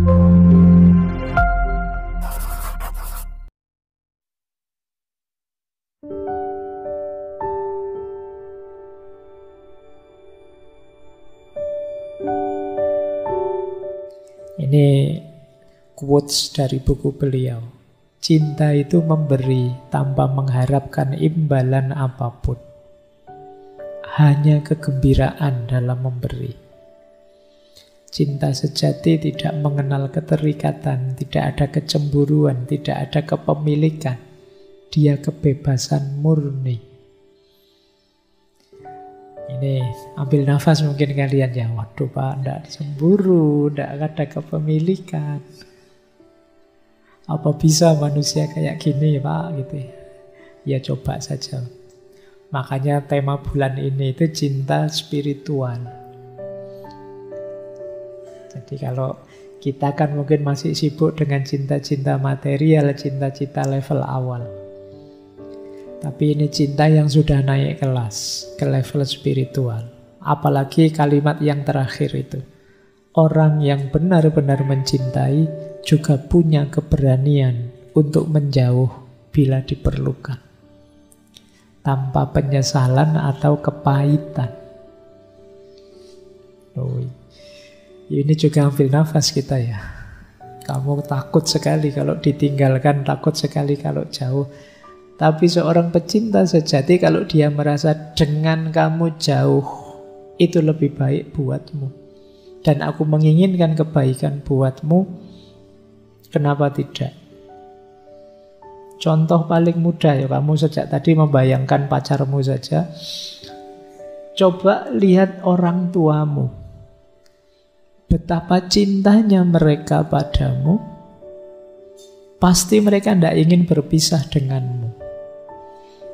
Ini quotes dari buku beliau. Cinta itu memberi tanpa mengharapkan imbalan apapun. Hanya kegembiraan dalam memberi. Cinta sejati tidak mengenal keterikatan, tidak ada kecemburuan, tidak ada kepemilikan. Dia kebebasan murni. Ini ambil nafas mungkin kalian ya. Waduh Pak, tidak cemburu, tidak ada kepemilikan. Apa bisa manusia kayak gini Pak? Gitu ya. Ya coba saja. Makanya tema bulan ini itu cinta spiritual. Jadi kalau kita kan mungkin masih sibuk dengan cinta-cinta material, cinta-cinta level awal. Tapi ini cinta yang sudah naik kelas, ke level spiritual. Apalagi kalimat yang terakhir itu. Orang yang benar-benar mencintai juga punya keberanian untuk menjauh bila diperlukan. Tanpa penyesalan atau kepahitan. Oh, ini juga ambil nafas kita ya. Kamu takut sekali kalau ditinggalkan, takut sekali kalau jauh. Tapi seorang pecinta sejati kalau dia merasa dengan kamu jauh, itu lebih baik buatmu. Dan aku menginginkan kebaikan buatmu, kenapa tidak? Contoh paling mudah ya, kamu sejak tadi membayangkan pacarmu saja. Coba lihat orang tuamu. Betapa cintanya mereka padamu. Pasti mereka tidak ingin berpisah denganmu.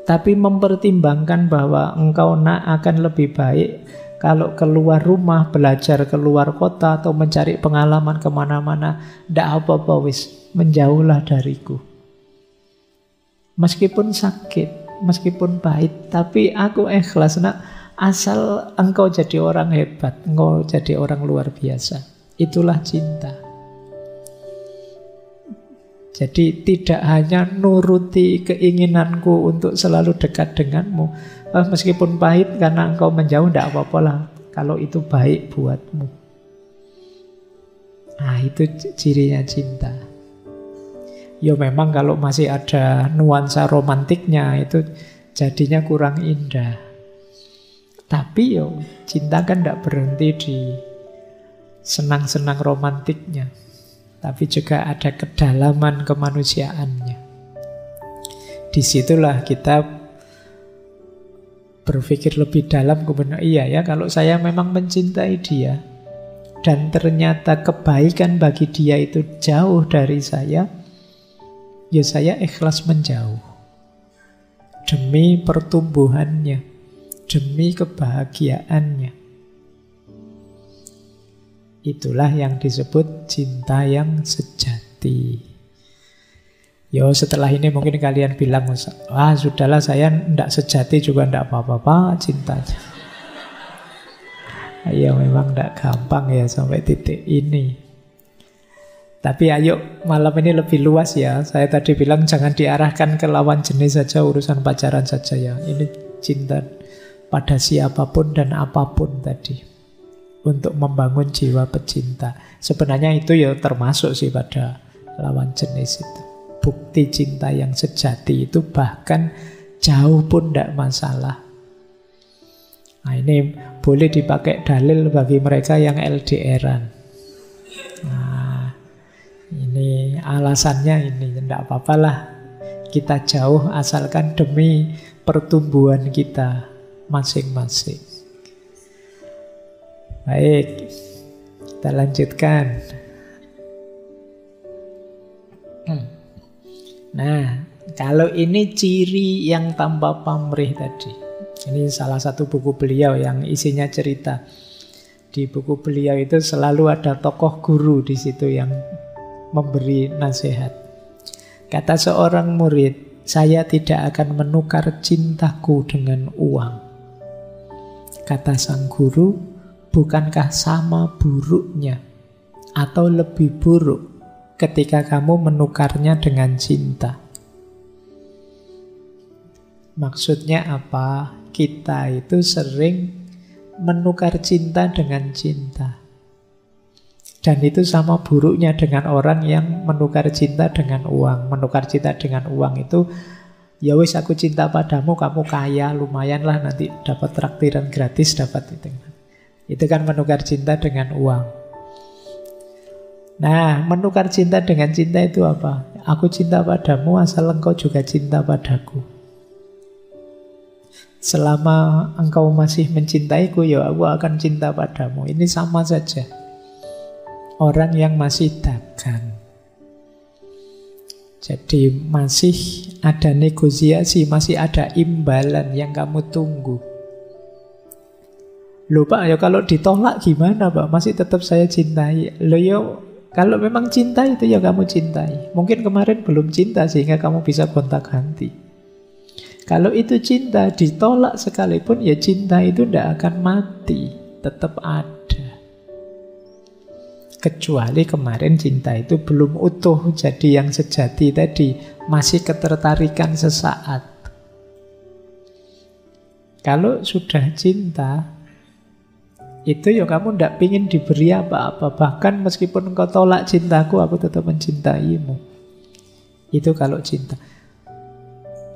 Tapi mempertimbangkan bahwa engkau akan lebih baik kalau keluar rumah, belajar keluar kota, atau mencari pengalaman kemana-mana. Tidak apa-apa wis, menjauhlah dariku. Meskipun sakit, meskipun pahit, tapi aku ikhlas nak, asal engkau jadi orang hebat, engkau jadi orang luar biasa. Itulah cinta. Jadi tidak hanya nuruti keinginanku untuk selalu dekat denganmu. Meskipun pahit karena engkau menjauh, tidak apa-apa lah. Kalau itu baik buatmu. Nah itu cirinya cinta. Ya memang kalau masih ada nuansa romantiknya itu jadinya kurang indah. Tapi yo cinta kan tidak berhenti di senang-senang romantiknya. Tapi juga ada kedalaman kemanusiaannya. Disitulah kita berpikir lebih dalam, kebenaran iya ya, kalau saya memang mencintai dia dan ternyata kebaikan bagi dia itu jauh dari saya, ya saya ikhlas menjauh. Demi pertumbuhannya, demi kebahagiaannya. Itulah yang disebut cinta yang sejati. Yo setelah ini mungkin kalian bilang, wah sudahlah saya tidak sejati juga tidak apa-apa cintanya. Ayo memang tidak gampang ya sampai titik ini. Tapi ayo malam ini lebih luas ya. Saya tadi bilang jangan diarahkan ke lawan jenis saja, urusan pacaran saja ya. Ini cinta pada siapapun dan apapun tadi. Untuk membangun jiwa pecinta. Sebenarnya itu ya termasuk sih pada lawan jenis itu. Bukti cinta yang sejati itu bahkan jauh pun tidak masalah. Nah ini boleh dipakai dalil bagi mereka yang LDRan. Nah ini alasannya ini, tidak apa-apalah kita jauh asalkan demi pertumbuhan kita masing-masing. Baik, kita lanjutkan. Nah, kalau ini ciri yang tanpa pamrih tadi. Ini salah satu buku beliau yang isinya cerita. Di buku beliau itu selalu ada tokoh guru di situ yang memberi nasihat. Kata seorang murid, saya tidak akan menukar cintaku dengan uang. Kata sang guru, bukankah sama buruknya atau lebih buruk ketika kamu menukarnya dengan cinta. Maksudnya apa? Kita itu sering menukar cinta dengan cinta. Dan itu sama buruknya dengan orang yang menukar cinta dengan uang. Menukar cinta dengan uang itu, ya wis aku cinta padamu, kamu kaya, lumayan lah nanti dapat traktiran gratis, dapat itu. Itu kan menukar cinta dengan uang. Nah, menukar cinta dengan cinta itu apa? Aku cinta padamu asal engkau juga cinta padaku. Selama engkau masih mencintaiku, ya aku akan cinta padamu. Ini sama saja. Orang yang masih dagang. Jadi masih ada negosiasi, masih ada imbalan yang kamu tunggu. Loh Pak, ya kalau ditolak gimana Pak? Masih tetap saya cintai. Loh ya, kalau memang cinta itu ya kamu cintai. Mungkin kemarin belum cinta sehingga kamu bisa gonta-ganti. Kalau itu cinta, ditolak sekalipun, ya cinta itu tidak akan mati, tetap ada. Kecuali kemarin cinta itu belum utuh, jadi yang sejati tadi, masih ketertarikan sesaat. Kalau sudah cinta, itu ya kamu tidak ingin diberi apa-apa. Bahkan meskipun engkau tolak cintaku, aku tetap mencintaimu. Itu kalau cinta.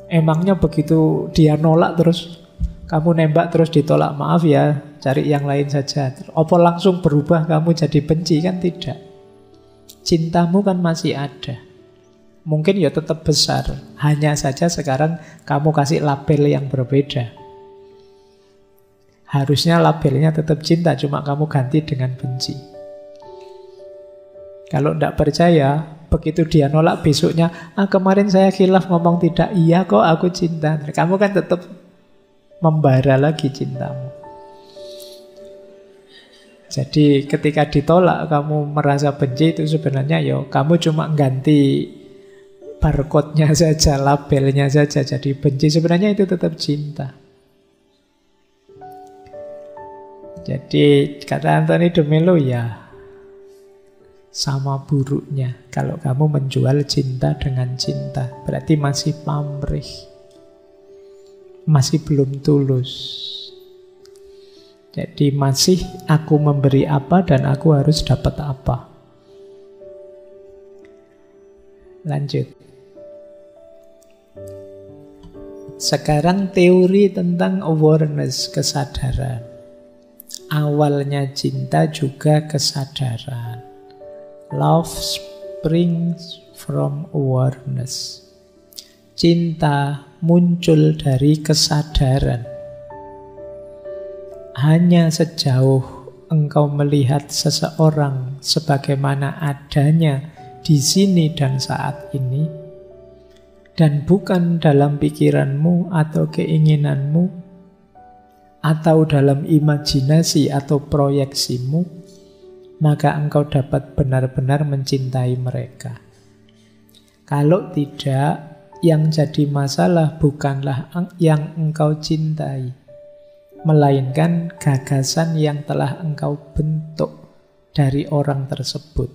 Emangnya begitu dia nolak terus kamu nembak terus ditolak, maaf ya, cari yang lain saja. Apa langsung berubah kamu jadi benci? Kan tidak. Cintamu kan masih ada. Mungkin ya tetap besar. Hanya saja sekarang kamu kasih label yang berbeda. Harusnya labelnya tetap cinta, cuma kamu ganti dengan benci. Kalau tidak percaya, begitu dia nolak besoknya, kemarin saya khilaf ngomong tidak, iya kok aku cinta. Kamu kan tetap membara lagi cintamu. Jadi ketika ditolak kamu merasa benci, itu sebenarnya ya kamu cuma ganti barcode-nya saja, labelnya saja jadi benci. Sebenarnya itu tetap cinta. Jadi kata Anthony de Mello, ya sama buruknya kalau kamu menjual cinta dengan cinta. Berarti masih pamrih, masih belum tulus. Jadi masih aku memberi apa dan aku harus dapat apa. Lanjut. Sekarang teori tentang awareness, kesadaran. Awalnya cinta juga kesadaran. Love springs from awareness. Cinta muncul dari kesadaran. Hanya sejauh engkau melihat seseorang sebagaimana adanya di sini dan saat ini, dan bukan dalam pikiranmu atau keinginanmu, atau dalam imajinasi atau proyeksimu, maka engkau dapat benar-benar mencintai mereka. Kalau tidak, yang jadi masalah bukanlah yang engkau cintai, melainkan gagasan yang telah engkau bentuk dari orang tersebut,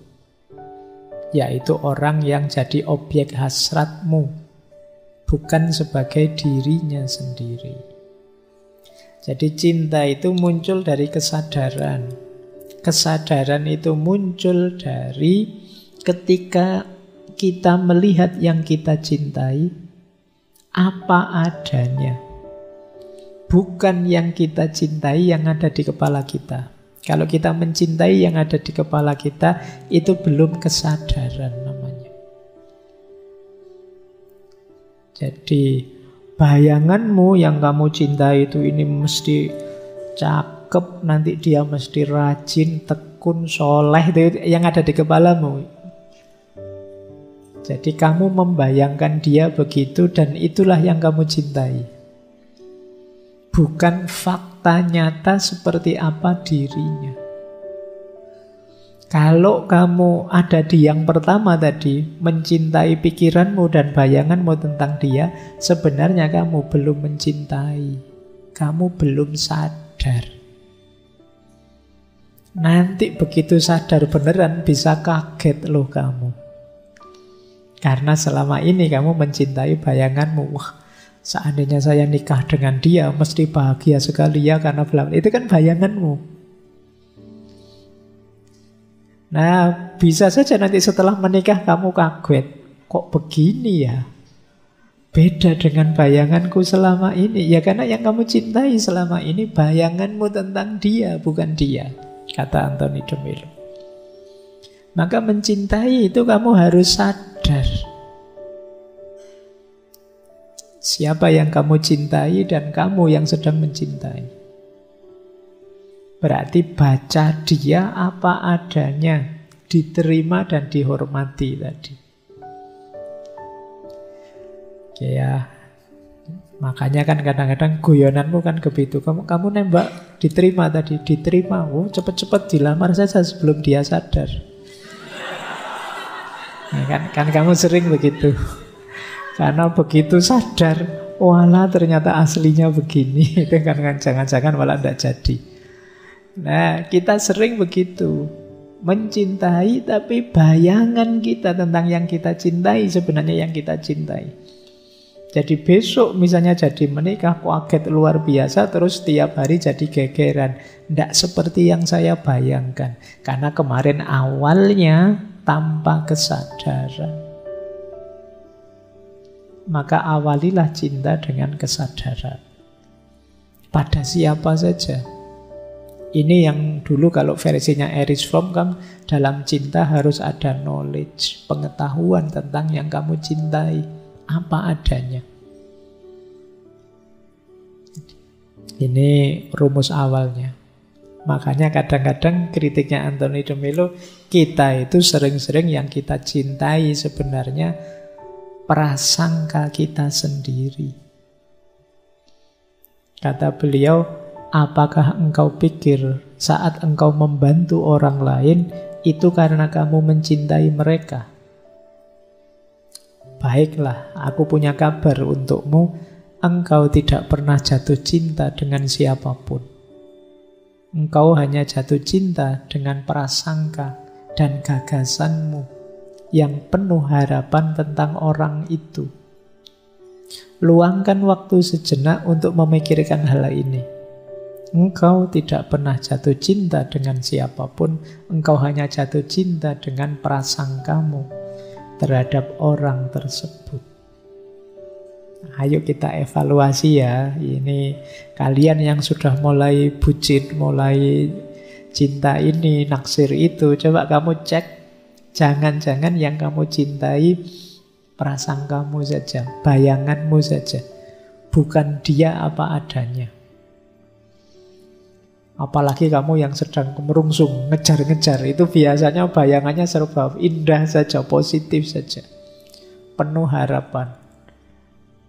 yaitu orang yang jadi objek hasratmu, bukan sebagai dirinya sendiri. Jadi cinta itu muncul dari kesadaran. Kesadaran itu muncul dari ketika kita melihat yang kita cintai apa adanya. Bukan yang kita cintai yang ada di kepala kita. Kalau kita mencintai yang ada di kepala kita, itu belum kesadaran namanya. Jadi bayanganmu yang kamu cintai itu ini mesti cakep, nanti dia mesti rajin, tekun, soleh, itu yang ada di kepalamu. Jadi kamu membayangkan dia begitu dan itulah yang kamu cintai. Bukan fakta nyata seperti apa dirinya. Kalau kamu ada di yang pertama tadi, mencintai pikiranmu dan bayanganmu tentang dia, sebenarnya kamu belum mencintai. Kamu belum sadar. Nanti begitu sadar beneran bisa kaget loh kamu. Karena selama ini kamu mencintai bayanganmu. Wah, seandainya saya nikah dengan dia mesti bahagia sekali ya karena bla bla. Itu kan bayanganmu. Nah, bisa saja nanti setelah menikah kamu kaget. Kok begini ya? Beda dengan bayanganku selama ini. Ya karena yang kamu cintai selama ini bayanganmu tentang dia, bukan dia. Kata Anthony de Mello. Maka mencintai itu kamu harus sadar. Siapa yang kamu cintai dan kamu yang sedang mencintai. Berarti baca dia apa adanya, diterima dan dihormati tadi. Oke ya. Makanya kan kadang-kadang guyonanmu kan begitu. Kamu nembak, diterima tadi, diterima. Oh, cepet-cepet dilamar saja sebelum dia sadar. Nah, kan kamu sering begitu. Karena begitu sadar, walah ternyata aslinya begini. Itu kan jangan-jangan malah tidak jadi. Nah, kita sering begitu. Mencintai tapi bayangan kita tentang yang kita cintai sebenarnya yang kita cintai. Jadi besok misalnya jadi menikah kaget luar biasa terus tiap hari jadi gegeran. Tidak seperti yang saya bayangkan. Karena kemarin awalnya tanpa kesadaran. Maka awalilah cinta dengan kesadaran. Pada siapa saja. Ini yang dulu kalau versinya Erich Fromm kan dalam cinta harus ada knowledge, pengetahuan tentang yang kamu cintai. Apa adanya. Ini rumus awalnya. Makanya kadang-kadang kritiknya Anthony de Mello, kita itu sering-sering yang kita cintai sebenarnya prasangka kita sendiri. Kata beliau, apakah engkau pikir saat engkau membantu orang lain itu karena kamu mencintai mereka? Baiklah, aku punya kabar untukmu, engkau tidak pernah jatuh cinta dengan siapapun. Engkau hanya jatuh cinta dengan prasangka dan gagasanmu yang penuh harapan tentang orang itu. Luangkan waktu sejenak untuk memikirkan hal ini. Engkau tidak pernah jatuh cinta dengan siapapun, engkau hanya jatuh cinta dengan prasangkamu terhadap orang tersebut. Ayo kita evaluasi ya. Ini kalian yang sudah mulai bucin, mulai cinta ini, naksir itu, coba kamu cek. Jangan-jangan yang kamu cintai prasangkamu saja, bayanganmu saja, bukan dia apa adanya. Apalagi kamu yang sedang merungsung, ngejar-ngejar, itu biasanya bayangannya serba indah saja, positif saja, penuh harapan.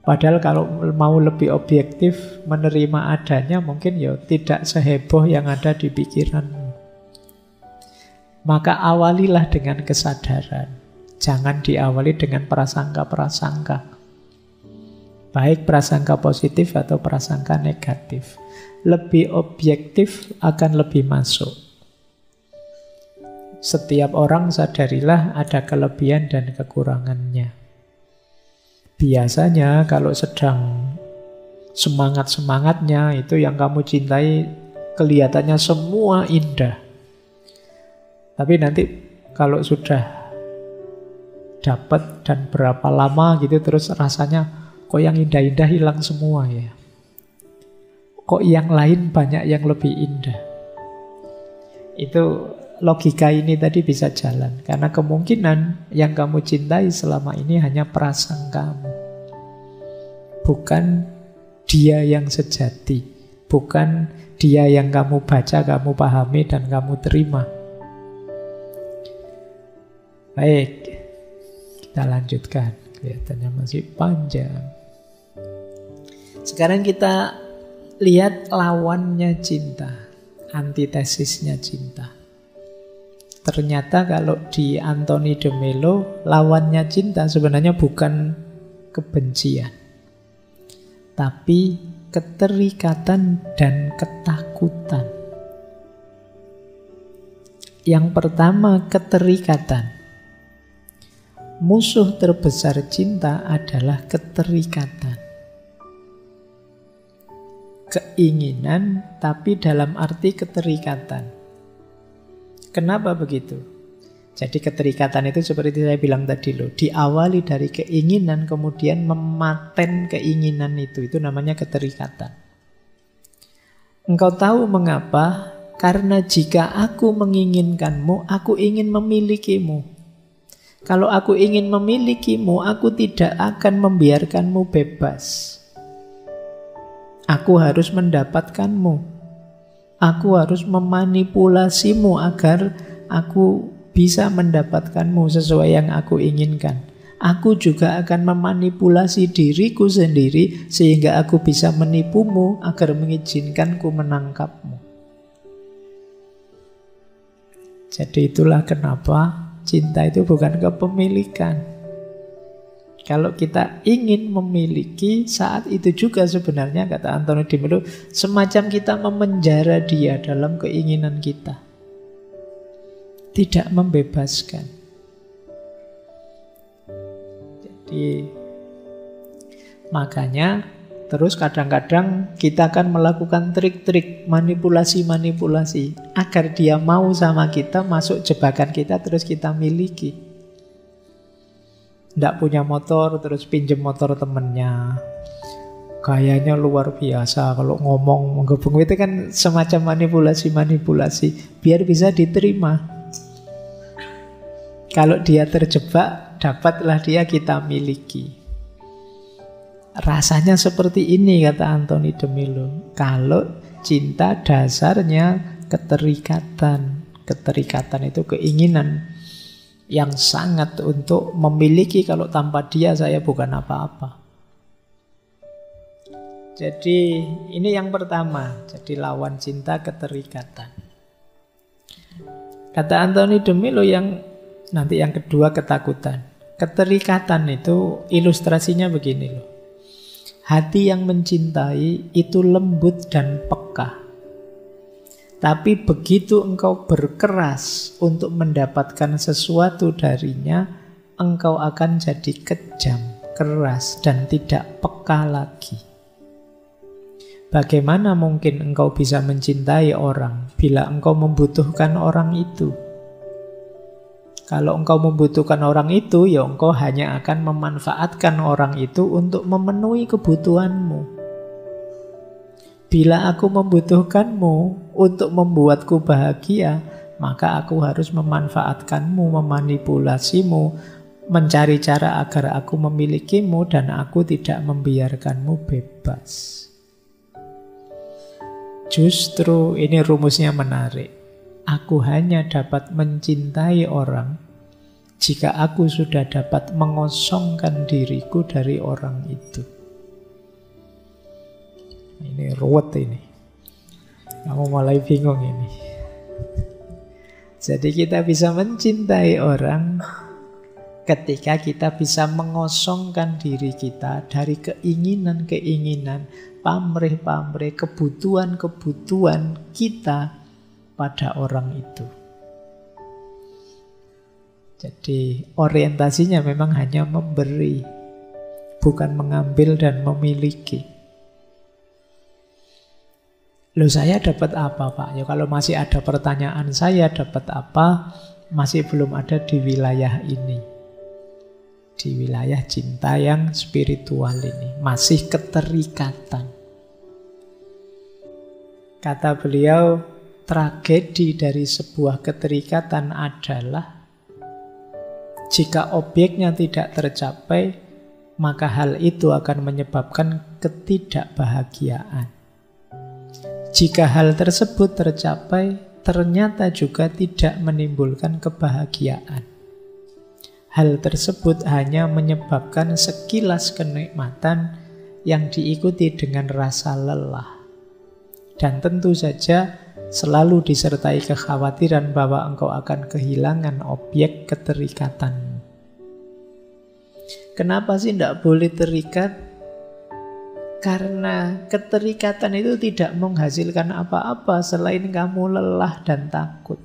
Padahal kalau mau lebih objektif, menerima adanya mungkin ya tidak seheboh yang ada di pikiranmu. Maka awalilah dengan kesadaran. Jangan diawali dengan prasangka-prasangka. Baik prasangka positif atau prasangka negatif. Lebih objektif akan lebih masuk. Setiap orang sadarilah ada kelebihan dan kekurangannya. Biasanya kalau sedang semangat-semangatnya itu yang kamu cintai kelihatannya semua indah. Tapi nanti kalau sudah dapat dan berapa lama gitu terus rasanya kok yang indah-indah hilang semua ya. Kok yang lain banyak yang lebih indah. Itu logika ini tadi bisa jalan. Karena kemungkinan yang kamu cintai selama ini hanya prasangkamu. Bukan dia yang sejati. Bukan dia yang kamu baca, kamu pahami, dan kamu terima. Baik, kita lanjutkan. Kelihatannya masih panjang. Sekarang kita lihat lawannya cinta, antitesisnya cinta. Ternyata kalau di Anthony de Mello, lawannya cinta sebenarnya bukan kebencian, tapi keterikatan dan ketakutan. Yang pertama, keterikatan. Musuh terbesar cinta adalah keterikatan. Keinginan, tapi dalam arti keterikatan. Kenapa begitu? Jadi keterikatan itu seperti saya bilang tadi loh, diawali dari keinginan, kemudian mematen keinginan itu namanya keterikatan. Engkau tahu mengapa? Karena jika aku menginginkanmu, aku ingin memilikimu. Kalau aku ingin memilikimu, aku tidak akan membiarkanmu bebas. Aku harus mendapatkanmu. Aku harus memanipulasimu agar aku bisa mendapatkanmu sesuai yang aku inginkan. Aku juga akan memanipulasi diriku sendiri sehingga aku bisa menipumu agar mengizinkanku menangkapmu. Jadi itulah kenapa cinta itu bukan kepemilikan. Kalau kita ingin memiliki, saat itu juga sebenarnya, kata Antonio de Melo, semacam kita memenjara dia dalam keinginan kita. Tidak membebaskan. Jadi, makanya terus kadang-kadang kita akan melakukan trik-trik, manipulasi-manipulasi agar dia mau sama kita, masuk jebakan kita, terus kita miliki. Nggak punya motor, terus pinjem motor temennya. Gayanya luar biasa, kalau ngomong menggebung itu kan semacam manipulasi-manipulasi biar bisa diterima. Kalau dia terjebak, dapatlah dia kita miliki. Rasanya seperti ini, kata Antonio de Melo. Kalau cinta dasarnya keterikatan. Keterikatan itu keinginan yang sangat untuk memiliki. Kalau tanpa dia saya bukan apa-apa. Jadi ini yang pertama. Jadi lawan cinta keterikatan. Kata Antonio de Melo nanti yang kedua ketakutan. Keterikatan itu ilustrasinya begini loh. Hati yang mencintai itu lembut dan peka. Tapi begitu engkau berkeras untuk mendapatkan sesuatu darinya, engkau akan jadi kejam, keras, dan tidak peka lagi. Bagaimana mungkin engkau bisa mencintai orang bila engkau membutuhkan orang itu? Kalau engkau membutuhkan orang itu, ya engkau hanya akan memanfaatkan orang itu untuk memenuhi kebutuhanmu. Bila aku membutuhkanmu untuk membuatku bahagia, maka aku harus memanfaatkanmu, memanipulasimu, mencari cara agar aku memilikimu dan aku tidak membiarkanmu bebas. Justru ini rumusnya menarik. Aku hanya dapat mencintai orang jika aku sudah dapat mengosongkan diriku dari orang itu. Ini ruwet ini. Kamu mulai bingung ini. Jadi kita bisa mencintai orang ketika kita bisa mengosongkan diri kita dari keinginan-keinginan, pamrih-pamrih, kebutuhan-kebutuhan kita pada orang itu. Jadi orientasinya memang hanya memberi, bukan mengambil dan memiliki. Loh, saya dapat apa, Pak? Ya kalau masih ada pertanyaan saya dapat apa, masih belum ada di wilayah ini. Di wilayah cinta yang spiritual ini. Masih keterikatan. Kata beliau, tragedi dari sebuah keterikatan adalah jika objeknya tidak tercapai, maka hal itu akan menyebabkan ketidakbahagiaan. Jika hal tersebut tercapai, ternyata juga tidak menimbulkan kebahagiaan. Hal tersebut hanya menyebabkan sekilas kenikmatan yang diikuti dengan rasa lelah. Dan tentu saja selalu disertai kekhawatiran bahwa engkau akan kehilangan objek keterikatanmu. Kenapa sih tidak boleh terikat? Karena keterikatan itu tidak menghasilkan apa-apa selain kamu lelah dan takut.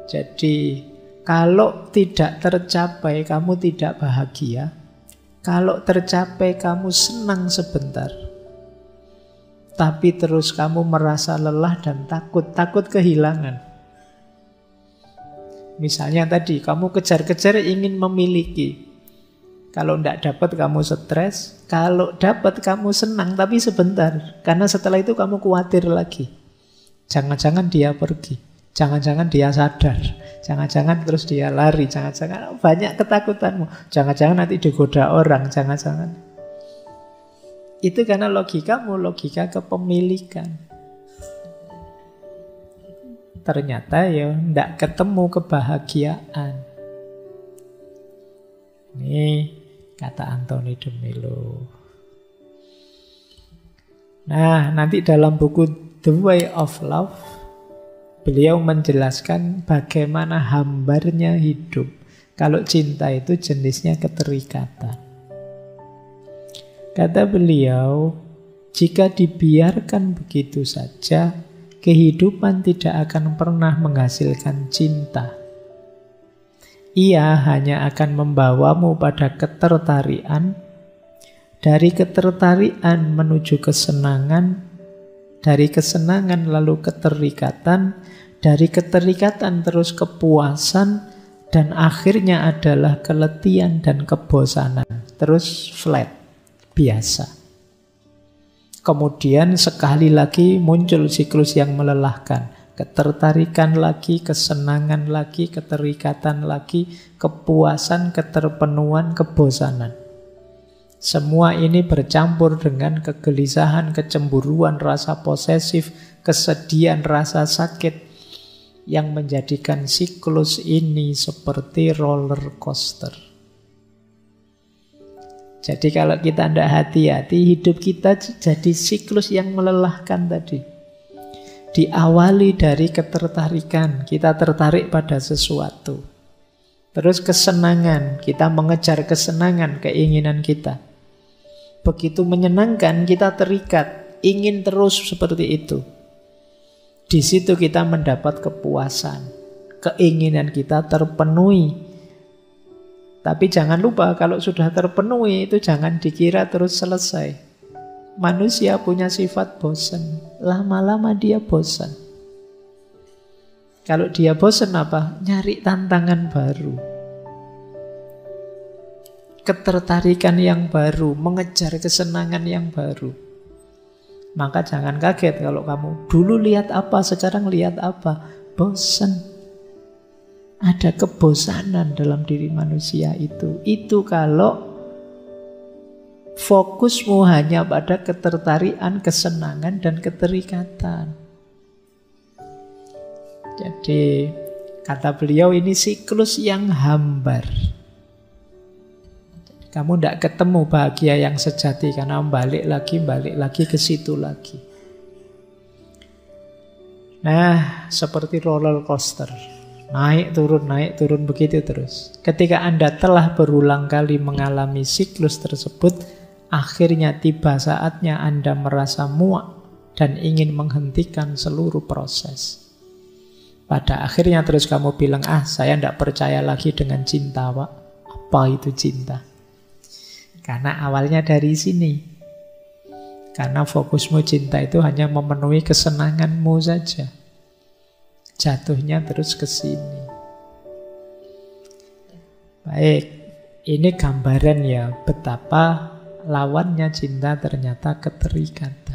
Jadi kalau tidak tercapai kamu tidak bahagia. Kalau tercapai kamu senang sebentar. Tapi terus kamu merasa lelah dan takut kehilangan. Misalnya tadi kamu kejar-kejar ingin memiliki. Kalau tidak dapat kamu stres, kalau dapat kamu senang tapi sebentar. Karena setelah itu kamu khawatir lagi. Jangan-jangan dia pergi. Jangan-jangan dia sadar. Jangan-jangan terus dia lari. Jangan-jangan banyak ketakutanmu. Jangan-jangan nanti digoda orang. Jangan-jangan. Itu karena logikamu, logika kepemilikan. Ternyata ya tidak ketemu kebahagiaan. Ini kata Anthony de Mello. Nah, nanti dalam buku The Way of Love, beliau menjelaskan bagaimana hambarnya hidup. Kalau cinta itu jenisnya keterikatan. Kata beliau, jika dibiarkan begitu saja, kehidupan tidak akan pernah menghasilkan cinta. Ia hanya akan membawamu pada ketertarikan, dari ketertarikan menuju kesenangan, dari kesenangan lalu keterikatan, dari keterikatan terus kepuasan, dan akhirnya adalah keletihan dan kebosanan. Terus flat, biasa. Kemudian sekali lagi muncul siklus yang melelahkan. Ketertarikan lagi, kesenangan lagi, keterikatan lagi, kepuasan, keterpenuhan, kebosanan. Semua ini bercampur dengan kegelisahan, kecemburuan, rasa posesif, kesedihan, rasa sakit yang menjadikan siklus ini seperti roller coaster. Jadi kalau kita tidak hati-hati, hidup kita jadi siklus yang melelahkan tadi. Diawali dari ketertarikan, kita tertarik pada sesuatu. Terus kesenangan, kita mengejar kesenangan, keinginan kita. Begitu menyenangkan, kita terikat, ingin terus seperti itu. Di situ kita mendapat kepuasan, keinginan kita terpenuhi. Tapi jangan lupa, kalau sudah terpenuhi itu jangan dikira terus selesai. Manusia punya sifat bosan, lama-lama dia bosan. Kalau dia bosan apa? Nyari tantangan baru. Ketertarikan yang baru, mengejar kesenangan yang baru. Maka jangan kaget kalau kamu dulu lihat apa, sekarang lihat apa. Bosan. Ada kebosanan dalam diri manusia itu. Itu kalau fokusmu hanya pada ketertarikan, kesenangan, dan keterikatan. Jadi kata beliau ini siklus yang hambar. Kamu tidak ketemu bahagia yang sejati karena balik lagi ke situ lagi. Nah, seperti roller coaster. Naik turun begitu terus. Ketika Anda telah berulang kali mengalami siklus tersebut, akhirnya tiba saatnya Anda merasa muak dan ingin menghentikan seluruh proses. Pada akhirnya terus kamu bilang, saya tidak percaya lagi dengan cinta, Pak. Apa itu cinta? Karena awalnya dari sini. Karena fokusmu cinta itu hanya memenuhi kesenanganmu saja. Jatuhnya terus ke sini. Baik, ini gambaran ya betapa lawannya cinta ternyata keterikatan.